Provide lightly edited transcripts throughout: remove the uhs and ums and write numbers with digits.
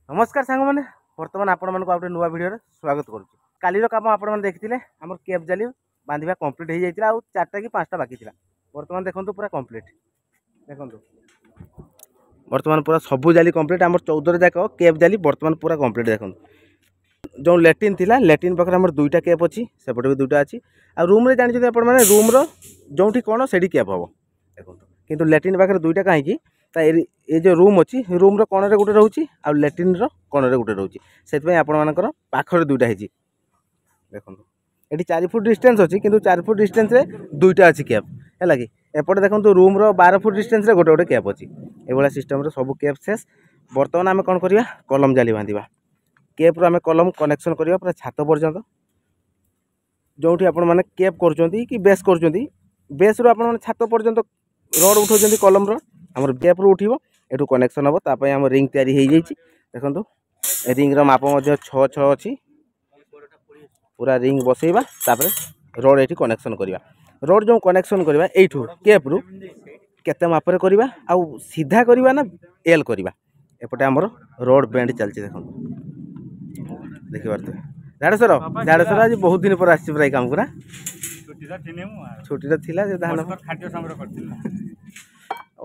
नमस्कार सांग मैंने बर्तमान आपण मानक गोटे नुआ भिडियो स्वागत करुच्ची कालीर कम आपण मैंने देखते आम केप जाली बांधा कम्प्लीट हो जाता है चार्टा कि 5टा बाकी था बर्तमान देखो पूरा कम्प्लीट देखो बर्तमान पूरा सबू जाली कम्प्लीट आम 14 जाक केप जाली बर्तमान पूरा कम्प्लीट देखो जो लैट्रिन थी लैट्रिन पाखे आम 2टा केप अच्छी सेपटे भी 2टा अच्छी आ रूम जानते आपने रूम्र जो कौन से केप हम देखो कितु लैट्रिन पाखे 2टा कहीं ये जो रूम अच्छी रूम्र कण गोटे रोचे आ लैट्रिन कण गोटे रोचे से आपर पाखर 2टा है देखो ये 4 फुट डिस्टेंस अच्छी किंतु 4 फुट डिस्टेंस रे 2टा अच्छी कैप है कि एपटे देखो रूम्र 12 फुट डिस्टेंस रे गोटे गोटे कैप अच्छी ये सिस्टम सब कैप शेष बर्तमान आम कौन करवा कलम जाली बांधा केप आम कलम कनेक्शन करवा पूरा छात पर्यंत जो आपने केप कर बेस कर बेस रू आप छात पर्यंत रड उठाऊँ कलम रमर केप रू उठो यू कनेक्शन हम ताप आम रिंग तैयारी देखो रिंग्र माप 6 अच्छी पूरा रिंग बसैबा रड ये कनेक्शन करवा रड जो कनेक्शन करवा यू केप रु केते मापर करवा आउ सीधा करवा ना एल करवा एपटे आमर रड बेंड चलती देखो देखिए झाड़ेश्वर आज बहुत दिन पर आसी प्राय काम करा छुट्टी थी धान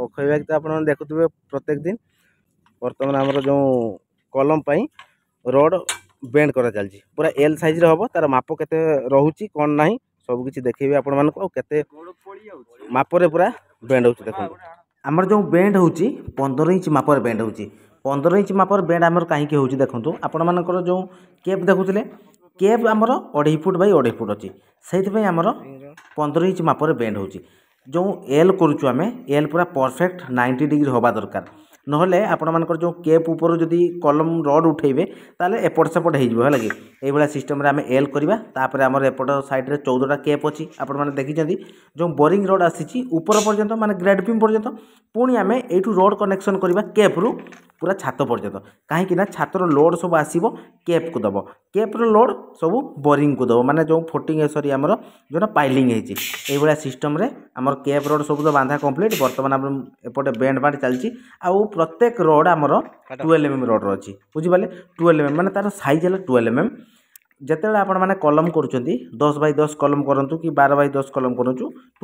खैबा तो आप देखुए प्रत्येक दिन बर्तमान आमर जो कलम पाई रड बेंड करा चलती पूरा एल साइज हम तार माप के रोचे कौन ना सब किसी देखेबे आपण मानक के मापरे पूरा बेंड हो देखो आमर जो बेंड हो 15 इंच मापर बेंड हो 15 इंच मापर बेंड आमर कहीं हो देखो आपण मानकर जो केप देखुले केप आमर 2.5 फुट बाई 2.5 फुट अच्छी से आमर 15 इंच मापर बेंड हो जो एल करुचु आम एल पूरा परफेक्ट 90 डिग्री हवा दरकार नहले आपण मानकर जो केप ऊपर जदि कलम रड उठेबे ताले एपट सेपट हो लगे ये सिस्टम आम एल करवा तापर आमर एपट साइड 14टा केप अच्छी आपण मैंने देखी जो बोरिंग रड आसी ऊपर पर्यंत माने ग्रेड बीम पर्यंत पुणी आम यू रड कनेक्शन करवा केप रु पूरा छात पर्यंत कहीं छातर लोड सब आसो केप को दब केप्र लोड सब बोरिंग को दब माने जो फोटिंग सरी आमर जो पाइलिंग होती सिस्टम रे आमर केप रड सब तो बांधा कंप्लीट बर्तमान आम एपटे बेंड बांड चलती आउ प्रत्येक रड आमर 12 mm रड अच्छी बुझिपारे 12 mm माने तार साइज है 12 mm जिते आपण मैंने कलम करुँच 10 बाई 10 कलम करूँ कि 12 बाई 10 कलम करूँ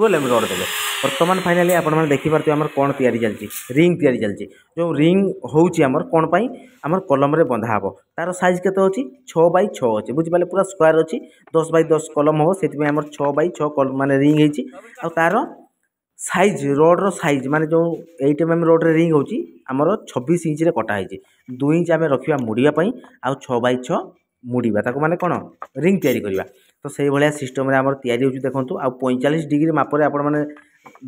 12 mm रड देवे बर्तमान फाइनाली आपण मैंने देखिपे आम कौन तैयारी चलती रिंग तैयारी चलती जो रिंग होमर कौन पाई आमर कलम रे बंधा हम तार साइज केते अच्छी 6 बाई 6 अच्छी बुझिपारे पूरा स्क्वायर अच्छी 10 बाई 10 कलम हम से आमर 6 बाई 6 माने रिंग होती आ तार साइज रड्र साइज माने जो 8 mm रड्रे रिंग होची आमर 26 इंच रे कटा है 2 इंच आम रखा मुड़ापी आउ 6 बाई 6 मुड़ा ताको माने कौन रिंग तैयारी करवा तो से भाया सिस्टम आमर तैयारी होची देखंतु आ 45 डिग्री मापर आपण माने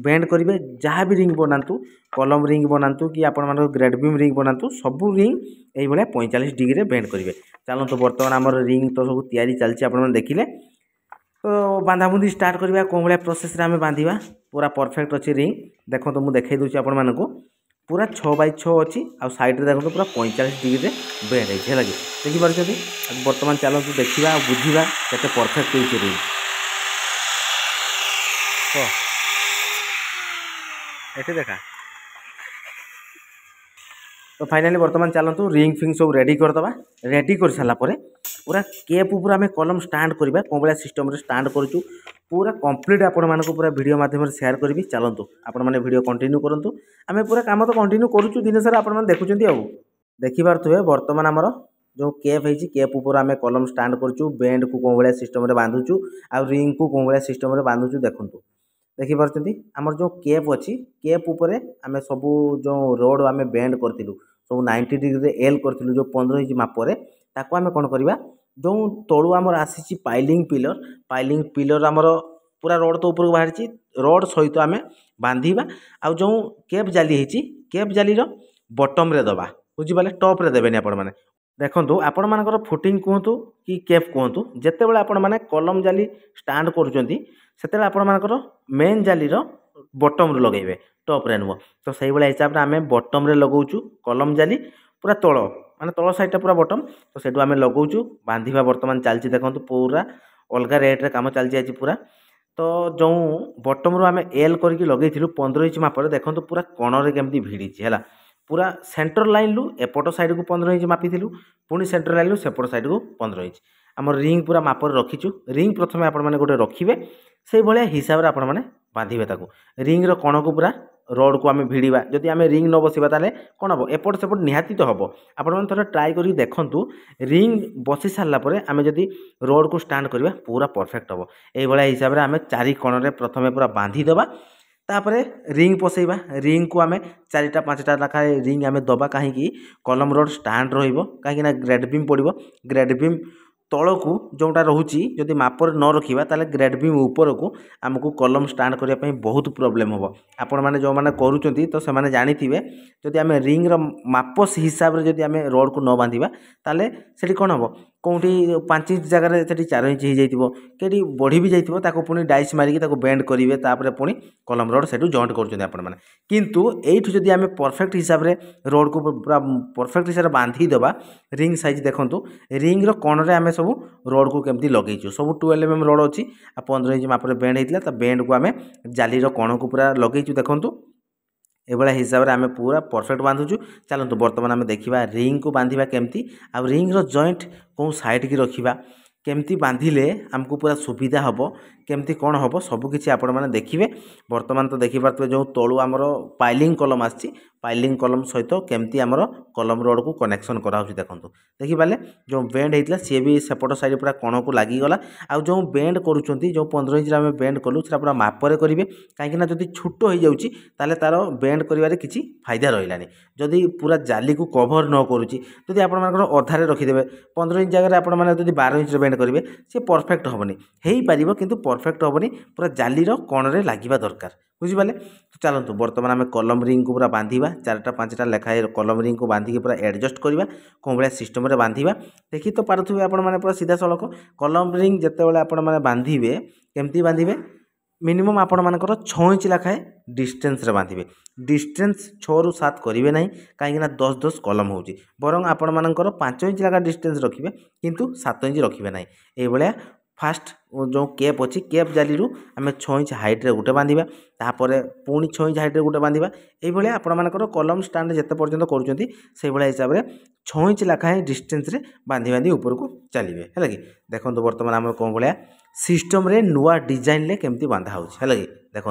बेंड करेंगे जहाँ भी रिंग बनातु कलम रिंग बनातु कि आपण मान ग्रेड बीम रिंग बनातु सब रिंग ये 45 डिग्री बेंड करेंगे चलते बर्तमान आमर रिंग तो सब तैयारी चलती आप देखिले तो बांधाबुंदी स्टार्ट करवा कौन भाया प्रोसेस आम बांधा पूरा परफेक्ट अच्छी रिंग देखो तो मुझे देखई दूसरी आपण मानक पूरा 6 बाई 6 अच्छी आ साइड देखो पूरा 45 डिग्री बेंड है लगे देखिपे बर्तमान चलते देखा बुझा के परफेक्ट हो रिंग ये देखा तो फाइनाली बर्तमान चलतु रिंग फिंग सब रेडी करदे रेडी कर सारापर पूरा केप ऊपर आम कलम स्टांड करवा कौन भाया सिस्टम स्टांड करूँ पूरा कंप्लीट आपण मानक पूरा वीडियो माध्यम शेयर करी चलतु आपण मैंने वीडियो कंटिन्यू करूँ आम पूरा काम तो कंटिन्यू करूँ दिन सारा आप देखुं देखिपे बर्तमान आमर जो केप है केप ऊपर आम कलम स्टांड करूँ बेंड को कौन भाया सिस्टम बांधुचु आ रिंग को कौन भाया सिस्टम बांधुचु देखूँ देखिपे आमर जो केप अच्छी केप उपर आम सब जो रोड आम बेंड करूँ सब 90 डिग्री एल करूँ जो 15 इंच मापर ताको आम कौन करवा जो तलू आमर आसी पाइलिंग पिलर आमर पूरा रड तो ऊपर बाहरी रड सहित आम बांधा आ जो केप जाली केप जालीर बटम रे दबा बुझिपारे टॉप रे देबेनी आपण माने देखंतु आपण मानकर फुटिंग कहतु कि केप कहतु जेतेबेले आपण माने कलम जाली स्टांड करूचंती सेतेबेले आपण मानकर मेन जालीर बटम रे लगेबे टॉप रे नुह तो सही भाया हिसाब से आम बटम रे लगाऊँ कलम जाली पूरा तल माने तल साइड पूरा बटम तो सेठू आम लगाऊँ बांधा बर्तमान चलती देखो पूरा अलग रेट्रे कम चलती आज पूरा तो जो बटम रू आम एल करके लगे 15 इंच मापर देखो पूरा कणरे केमती भिड़ी है पूरा सेंटर लाइन लु एपट साइड को 15 इंच मापिलु पुणी सेंटर लाइन लु सेपट साइड को 15 इंच आम रिंग पूरा मापर रखीचु रिंग प्रथम आपण मैंने गोटे रखिए से भाया हिसाब से आपण मैंने बांधे ताको रिंग्र कण को पूरा रड को आम भिड़ा जदि आम रिंग न बसवा ताले कौन हम एपट सेपट निहाती तो हम आपण मैंने थोड़ा ट्राए कर देखूँ रिंग बसी सारापर आम जदि रड को स्टांड करवा पूरा परफेक्ट हम ये हिसाब से आम चारि कण प्रथम पूरा बांधीदे तापर रिंग पसैबा रिंग को आम 4टा 5टा लेखा रिंग आम दबा कहीं कलम रड स्टांड रही ग्रेड बीम पड़ो ग्रेड बीम तलू जोटा रोचे जदि मापर न रखा ताले ग्रेड बीम ऊपर को आमको कलम स्टांड करने बहुत प्रोब्लेम हम आपण मैंने जो मैंने करूँ तो से जानी जदि आम रिंग्र माप हिसाब से जदि आम रड को न बांधा ताले से कौन हम कौटी 5 इंच जगह से 4 इंच हो जाइए कहीं बढ़ी भी जाइए पुणी डाइस मारिकी बेंड करेंगे तापर पुणी कलम रड से जॉइंट कर किंतु एठू जदि आम परफेक्ट हिसाब से रड को पूरा परफेक्ट हिसाब से बांधीदे रिंग साइज देखूँ रिंग्र कण आम सब रड को केमती लगेचु सब 12 mm रड अच्छी 15 इंच मापर बेंड होता बेंड को आम जालीर कण को पूरा लगेचु देखूँ ये हिसाब से आम पूरा परफेक्ट बांधुचु चलतु बर्तमान आम देखा रिंग को बांधा केमती आ रिंग्र जॉइंट कौन साइड की रखा केमती बांधिले आमको पूरा सुविधा हम केमती कौन हम सबकि आपण मैंने देखिए बर्तमान तो देखिपे जो तलु आमर पाइलिंग कलम आसी पाइलिंग कलम सहित केमती आमर कलम रड को कनेक्शन कराऊँ देखूँ देखिपारे जो बेंड होता सी भी सेपट साइड पूरा कण को लगिगला आउ जो बेंड करुँच जो 15 इंच आम बेंड कलु से पूरा मापर करेंगे कहीं जदि छोट हो जाऊँगी तार बेंड कर किसी फायदा रहा जदि पूरा जाली को कभर न करुँची जदि आप अधारे रखिदे 15 इंच जगह आप 12 इंच बेंड करेंगे सी परफेक्ट हेनी हो पार कि परफेक्ट हेनी पूरा जालीर कण लगे दरकार बुझिपारे तो चलतु बर्तमान आम कलम रिंग को पूरा बांधा 4टा 5टा लेखाएं कलम रिंग को बांधिकी पूरा एडजस्ट करवा कौन भाया सिस्टम बांधा देखी तो पारे आपण मैंने पूरा सीधा सड़क कलम रिंग जिते आपण मैंने बांधे केमती बांधे मिनिमम आपण मानकर 6 इंच लेखाएं डिस्टेंस रे बांधे डिस्टेंस 6 ରୁ 7 करेंगे ना कहीं 10-10 कलम हो बरं आपण मानकर 5 इंच लेखा डिस्टेंस रखिए किंतु 7 इंच रखिए ना ये फास्ट जो केप अच्छी केप जाली आम 6 इंच हाइट रे गोटे बांधा तापर पुणी 6 इंच हाइट रे गोटे बांधा ये आपण मानकर कलम स्टांड जिते पर्यंत करुँच हिसाब से 6 इंच लेखाएं डिस्टेंस रे बांधी बांधी ऊपर को चलिए है कि देखो बर्तमान आम कौन भाया सिस्टम रे नुआ डिजाइन ले केमती बांधा हो कि देखो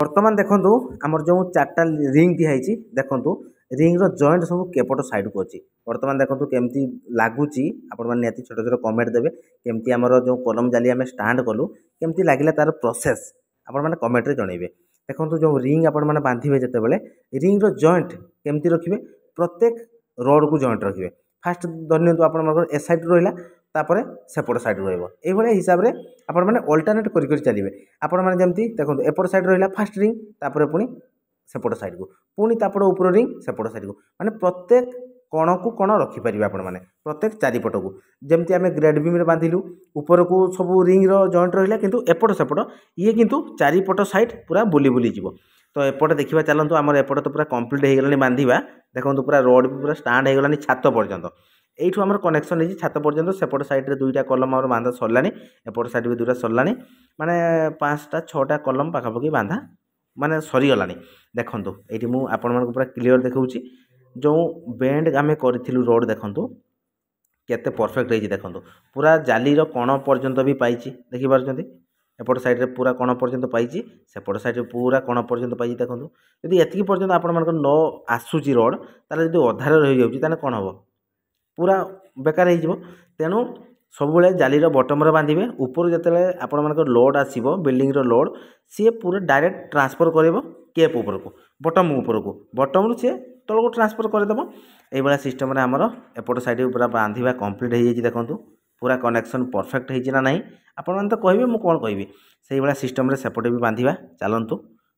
बर्तमान देखु आमर जो 4टा रिंग दिखाई देखु रिंग्र जॉइंट सब केपट साइड को अच्छी बर्तमान देखो केमती लगुच आपति छोट छोट कमेंट देवे केमती आमर जो कलम जाली आम स्टांड कलु केमती लगिला तार प्रोसेस आपण मैंने कमेंट जनइबे देखो जो रिंग आपण मैंने बांधे जिते रिंग्र जॉइंट केमती रखिए प्रत्येक रड को जॉइंट रखिए फास्ट धरनी आप ए साइड रहा तापर सेपट साइड रही हिसाब से आपण मैंने अल्टरनेट कर चलिए आपण मैंने जमी देखो एपट साइड रहा फास्ट रिंग तापर पुणी सेपट साइड को पुणी तापड़ ऊपर रिंग सेपट साइड को माने प्रत्येक कण को कण रखिपारे आपण मैंने प्रत्येक चारिपट को जमती आम ग्रेड बीम बांधिलु ऊपर को सब रिंग्र जॉइंट रहा किंतु एपट सेपट ये किंतु चारिपट साइड पूरा बुली बुली जीव तो एपटे देखा चलतु आमर एपटे तो पूरा कंप्लीट हो गलानी बांधिबा देखो पूरा रोड भी पूरा स्टार्ट हो गलानी छात पर्यंत एठू आमर कनेक्शन है छात पर्यंत सेपट साइड रे दुईटा कलम आमर बांधा सरलानी एपट साइड भी दुईटा सरलानी माने 5टा 6टा कलम पाखापाखि बांधा माने सरीगलानी देखंतु एठी मु आपण मानक पूरा क्लियर देखाउची जो बेंड आमे करथिलु रोड देखंतु केते परफेक्ट होई देखंतु पूरा जाली रो कोण पर्यंत भी पाइची देखि पारछंती एपट साइड रे पूरा कोण पर्यंत पाइची सेपट साइड रे पूरा कोण पर्यंत पाइची देखंतु यदि एतिकी पर्यंत आपण मानक न आसुची रोड ताले यदि अधार रहि जाउची ताने कोन हबो पूरा बेकार हो तेणु सब जाली बटम बांधे ऊपर जो आपण मानक लोड आसो बिल्डिंग लोड सी पूरा डायरेक्ट ट्रांसफर कर केप ऊपर को बटम सी तल को ट्रांसफर करदेव ये सिस्टम आमर एपट साइड पूरा बांधा कंप्लीट हो जाए देखो पूरा कनेक्शन परफेक्ट होना ना आपण मैंने तो कहे मुझे कौन कहि से भाया सिस्टम सेपटे भी बांधा चलतु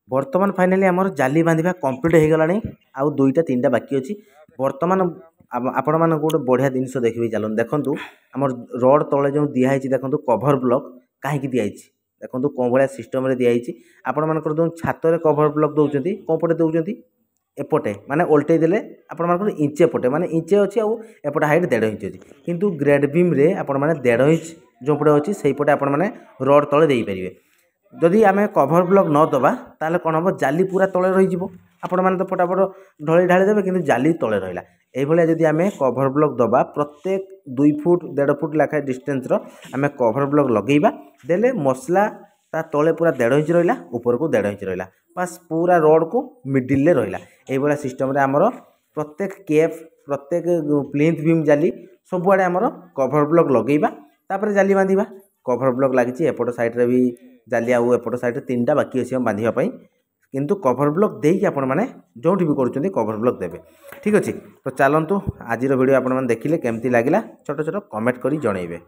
बर्तमान फाइनाली आमर जाली बांधा कंप्लीट हो गला आउ 2टा 3टा बाकी अच्छी बर्तमान आपण मान गोटे बढ़िया जिनस देखिए चलते देखो आमर रड तले जो दिखाई देखो कभर ब्लॉक कहीं दिखाई देखो कौन भाया सिस्टम दिखाई आपण मानकर जो छात कभर ब्लॉक दौरान कौन पटे दौरान एपटे माने ओल्टे देले आपण मानकर इंचे पटे माने इंचे अच्छी आउ एपटे हाइट 1.5 इंच अच्छी किंतु ग्रेड बीम रे आपण माने 1.5 इंच जो पटे अच्छी से पटे आपण माने रड तले देई परिबे जदि आमे कभर ब्लॉक न दबा ताले कोन हम जाली पूरा तले रही जिवो आपण माने तो फटाफट ढली ढाली देबे किंतु जाली तले रहिला एई भलिया जदि आमे कभर ब्लॉक दबा प्रत्येक 2 फुट 1.5 फुट लाखा डिस्टेंस रो आमे कभर ब्लॉक लगेइबा देले मसला ता तले पूरा 1.5 इंच रहिला ऊपर को 1.5 इंच रहिला बस पूरा रोड को मिडिल ले रहिला एई भलिया सिस्टम रे हमर प्रत्येक केफ प्रत्येक प्लिंथ बीम जाली सब आड़े हमर कभर ब्लॉक लगेइबा तापर जाली बांधिबा कभर ब्लॉक लागिची एपट साइड रे भी जाली आउ एपट साइड रे 3टा बाकी अछि हम बांधिबा पई किंतु कभर ब्लॉक देकी आपण माने जोठी भी करूछंती कभर ब्लॉक देबे ठीक अछि तो चलंतु आजिर वीडियो आपण माने देखिले केमती लागिला छोट छोट कमेंट करी जणैबे।